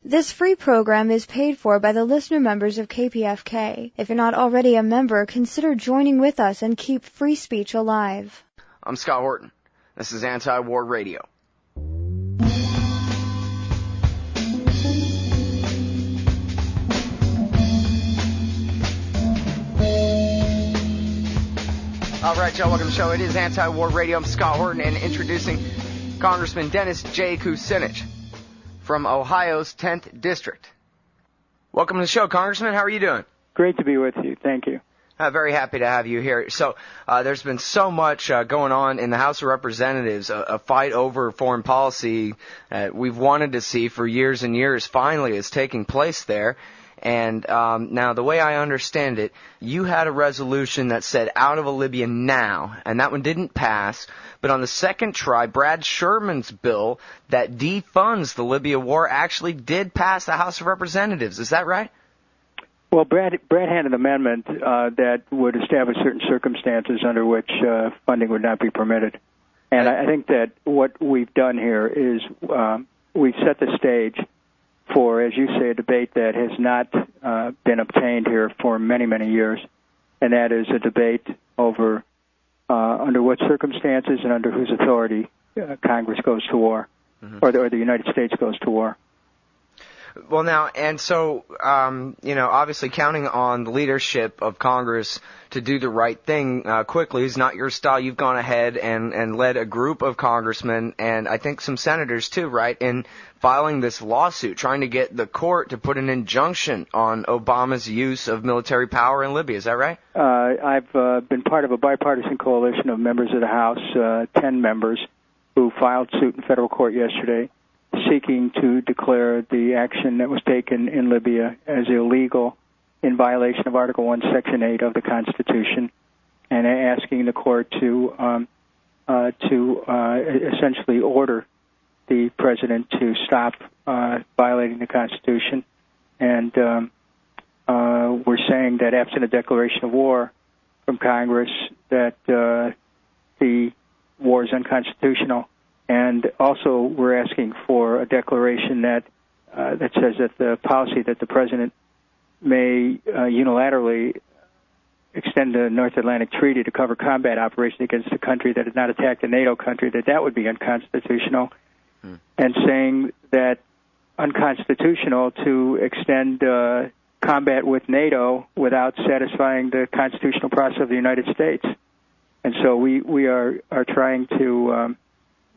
This free program is paid for by the listener members of KPFK. If you're not already a member, consider joining with us and keep free speech alive. I'm Scott Horton. This is Anti-War Radio. All right, y'all, welcome to the show. It is Anti-War Radio. I'm Scott Horton, and introducing Congressman Dennis J. Kucinich from Ohio's 10th District. Welcome to the show, Congressman. How are you doing? Great to be with you. Thank you. Very happy to have you here. So there's been so much going on in the House of Representatives, a fight over foreign policy we've wanted to see for years and years finally is taking place there. And now, the way I understand it, you had a resolution that said out of Libya now, and that one didn't pass. But on the second try, Brad Sherman's bill that defunds the Libya War actually did pass the House of Representatives. Is that right? Well, Brad had an amendment that would establish certain circumstances under which funding would not be permitted. And I think that what we've done here is we've set the stage for, as you say, a debate that has not been obtained here for many, many years, and that is a debate over under what circumstances and under whose authority Congress goes to war, or the United States goes to war. Well, now, and so, obviously counting on the leadership of Congress to do the right thing quickly is not your style. You've gone ahead and led a group of congressmen and I think some senators too, right, in filing this lawsuit, trying to get the court to put an injunction on Obama's use of military power in Libya. Is that right? I've been part of a bipartisan coalition of members of the House, 10 members, who filed suit in federal court yesterday, seeking to declare the action that was taken in Libya as illegal in violation of Article 1, Section 8 of the Constitution, and asking the court to essentially order the president to stop violating the Constitution. And we're saying that absent a declaration of war from Congress, that the war is unconstitutional. And also, we're asking for a declaration that says that the policy that the president may unilaterally extend the North Atlantic Treaty to cover combat operations against a country that had not attacked a NATO country, that would be unconstitutional, and saying that unconstitutional to extend combat with NATO without satisfying the constitutional process of the United States. And so we are trying to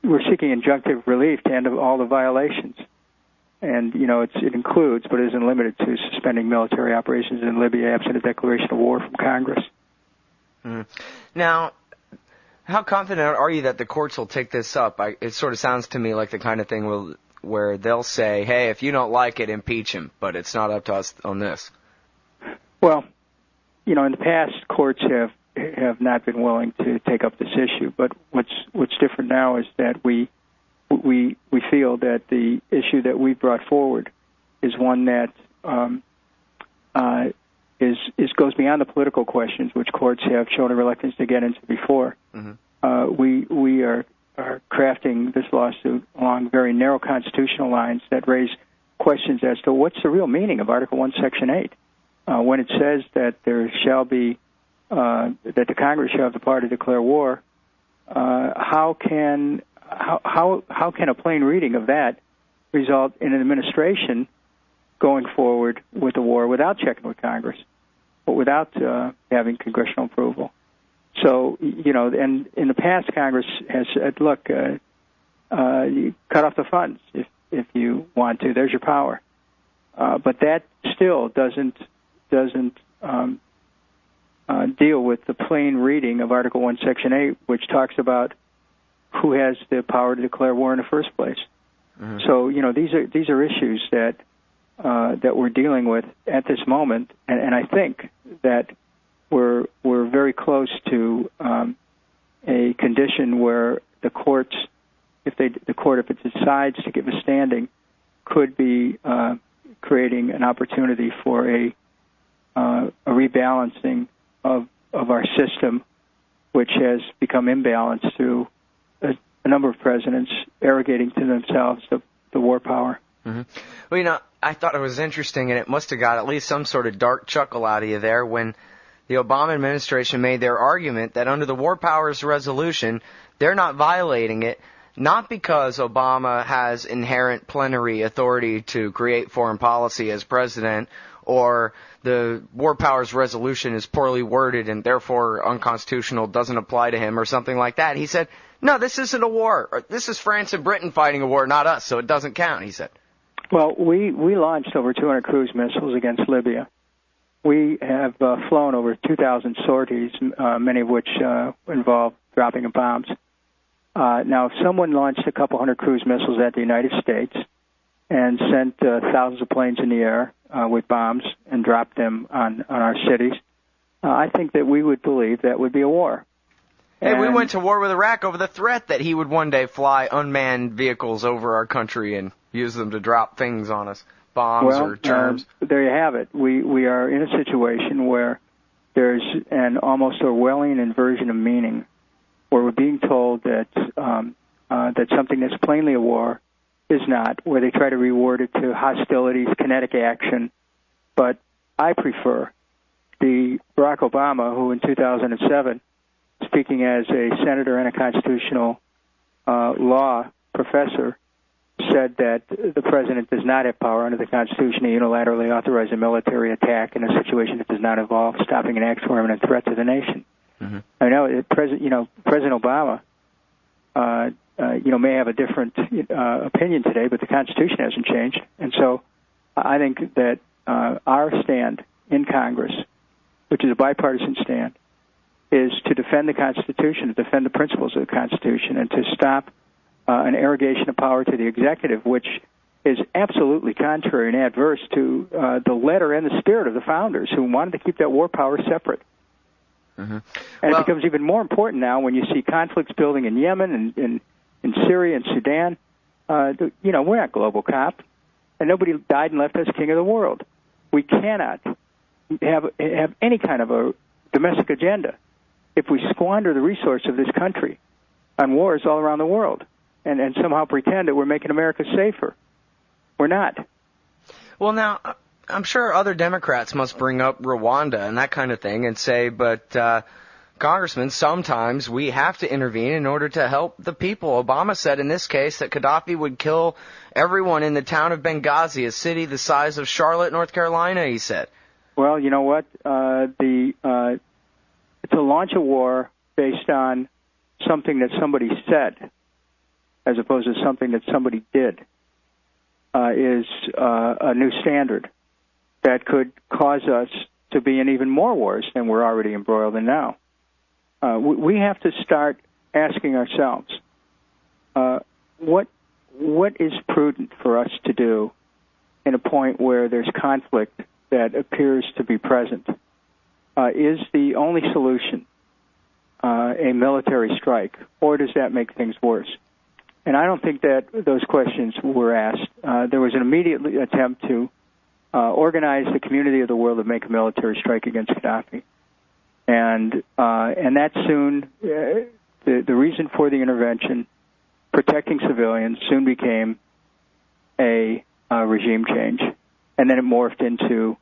we're seeking injunctive relief to end all the violations. And, it includes, but isn't limited to, suspending military operations in Libya absent a declaration of war from Congress. Now, how confident are you that the courts will take this up? It sort of sounds to me like the kind of thing where they'll say, hey, if you don't like it, impeach him, but it's not up to us on this. Well, in the past, courts have not been willing to take up this issue, but what's different now is that we feel that the issue that we brought forward is one that goes beyond the political questions, which courts have shown a reluctance to get into before. We are crafting this lawsuit along very narrow constitutional lines that raise questions as to what's the real meaning of Article 1, Section 8, when it says that there shall be that the Congress shall have the power to declare war. How can a plain reading of that result in an administration going forward with the war without checking with Congress, but without having congressional approval? So, and in the past, Congress has said, look, you cut off the funds if you want to. There's your power. But that still doesn't deal with the plain reading of Article 1, Section 8, which talks about who has the power to declare war in the first place. So, these are issues that we're dealing with at this moment, and I think that we're very close to a condition where the courts, if it decides to give a standing, could be creating an opportunity for a rebalancing of our system, which has become imbalanced through a number of presidents arrogating to themselves the war power. Mm-hmm. Well, I thought it was interesting, and it must have got at least some sort of dark chuckle out of you there when the Obama administration made their argument that under the War Powers Resolution, they're not violating it, not because Obama has inherent plenary authority to create foreign policy as president, or the War Powers Resolution is poorly worded and therefore unconstitutional, doesn't apply to him, or something like that. He said, no, this isn't a war. This is France and Britain fighting a war, not us, so it doesn't count, he said. Well, we launched over 200 cruise missiles against Libya. We have flown over 2,000 sorties, many of which involve dropping of bombs. Now, if someone launched a couple hundred cruise missiles at the United States and sent thousands of planes in the air with bombs and dropped them on our cities, I think that we would believe that would be a war. Hey, we went to war with Iraq over the threat that he would one day fly unmanned vehicles over our country and use them to drop things on us, bombs or germs. There you have it. We are in a situation where there's an almost Orwellian inversion of meaning, where we're being told that that something that's plainly a war is not, where they try to reward it to hostilities, kinetic action. But I prefer the Barack Obama, who in 2007, speaking as a senator and a constitutional law professor, said that the president does not have power under the Constitution to unilaterally authorize a military attack in a situation that does not involve stopping an act or imminent threat to the nation. Mm-hmm. I know President Obama, may have a different opinion today, but the Constitution hasn't changed, and so I think that our stand in Congress, which is a bipartisan stand, is to defend the Constitution, to defend the principles of the Constitution, and to stop an arrogation of power to the executive, which is absolutely contrary and adverse to the letter and the spirit of the founders, who wanted to keep that war power separate. Mm-hmm. And it becomes even more important now when you see conflicts building in Yemen and in Syria and Sudan. We're not global cop, and nobody died and left us king of the world. We cannot have any kind of a domestic agenda if we squander the resource of this country on wars all around the world and somehow pretend that we're making America safer. We're not. Well, now, I'm sure other Democrats must bring up Rwanda and that kind of thing and say, but Congressman, sometimes we have to intervene in order to help the people. Obama said in this case that Gaddafi would kill everyone in the town of Benghazi, a city the size of Charlotte, North Carolina, he said. Well, you know what? To launch a war based on something that somebody said, as opposed to something that somebody did, is a new standard that could cause us to be in even more wars than we're already embroiled in now. We have to start asking ourselves, what is prudent for us to do in a point where there's conflict that appears to be present? Is the only solution a military strike, or does that make things worse? And I don't think that those questions were asked. There was an immediate attempt to organize the community of the world to make a military strike against Gaddafi. And that soon, the reason for the intervention, protecting civilians, soon became a regime change. And then it morphed into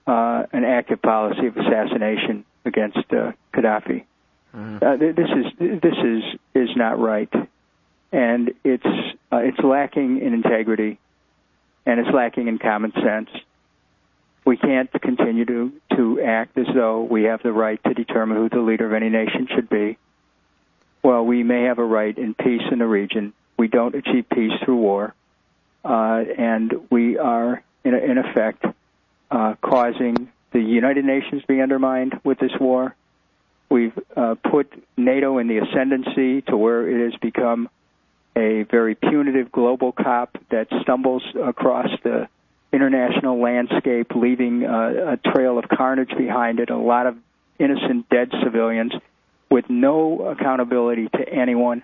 an active policy of assassination against Gaddafi. Mm-hmm. This is not right, and it's lacking in integrity, and it's lacking in common sense. We can't continue to act as though we have the right to determine who the leader of any nation should be. Well, we may have a right in peace in the region. We don't achieve peace through war, and we are, in effect, causing the United Nations to be undermined with this war. We've put NATO in the ascendancy to where it has become a very punitive global cop that stumbles across the international landscape, leaving a trail of carnage behind it, a lot of innocent dead civilians with no accountability to anyone.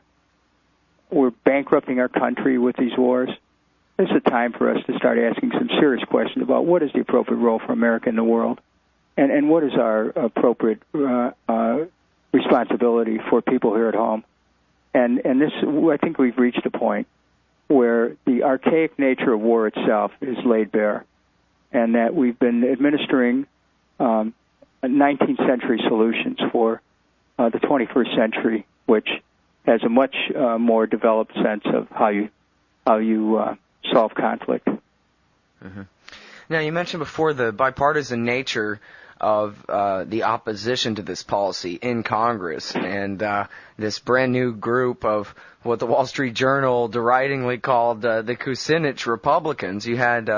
We're bankrupting our country with these wars. It's a time for us to start asking some serious questions about what is the appropriate role for America in the world, and what is our appropriate responsibility for people here at home. And this, I think we've reached a point where the archaic nature of war itself is laid bare, and that we've been administering 19th century solutions for the 21st century, which has a much more developed sense of how you solve conflict. Mm-hmm. Now, you mentioned before the bipartisan nature of the opposition to this policy in Congress, and this brand new group of what the Wall Street Journal deridingly called the Kucinich Republicans. You had,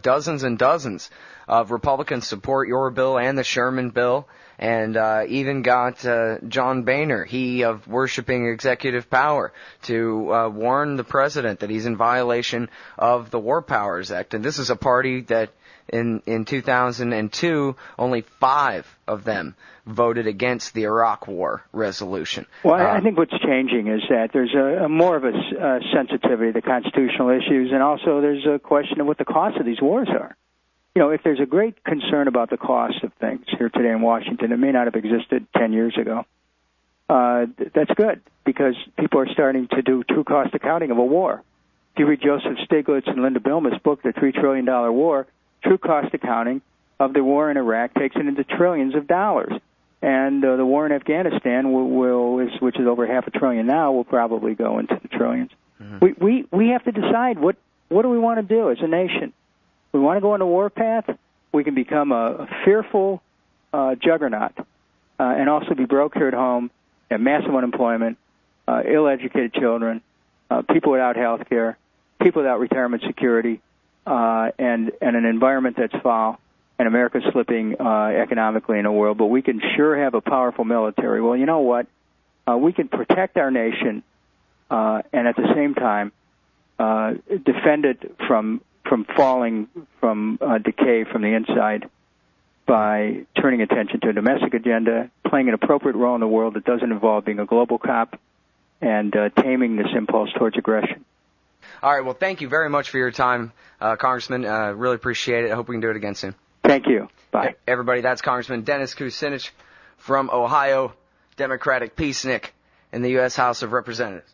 dozens and dozens of Republicans support your bill and the Sherman bill, and even got John Boehner, he of worshiping executive power, to warn the president that he's in violation of the War Powers Act. And this is a party that in 2002, only 5 of them voted against the Iraq War resolution. Well, I think what's changing is that there's a more of a sensitivity to constitutional issues, and also there's a question of what the cost of these wars are. You know, if there's a great concern about the cost of things here today in Washington, it may not have existed 10 years ago. That's good, because people are starting to do true cost accounting of a war. If you read Joseph Stiglitz and Linda Bilma's book, The $3 Trillion War, true cost accounting of the war in Iraq takes it into trillions of dollars. And the war in Afghanistan, which is over $500 billion now, will probably go into the trillions. Mm-hmm. We have to decide what do we want to do as a nation. We want to go on a war path. We can become a fearful juggernaut and also be broke here at home, have massive unemployment, ill-educated children, people without health care, people without retirement security, and an environment that's foul, and America's slipping economically in the world. But we can sure have a powerful military. Well, you know what? We can protect our nation and at the same time defend it from falling from decay from the inside by turning attention to a domestic agenda, playing an appropriate role in the world that doesn't involve being a global cop, and taming this impulse towards aggression. All right, well, thank you very much for your time, Congressman. Really appreciate it. I hope we can do it again soon. Thank you. Bye. Everybody, that's Congressman Dennis Kucinich from Ohio, Democratic peacenik in the U.S. House of Representatives.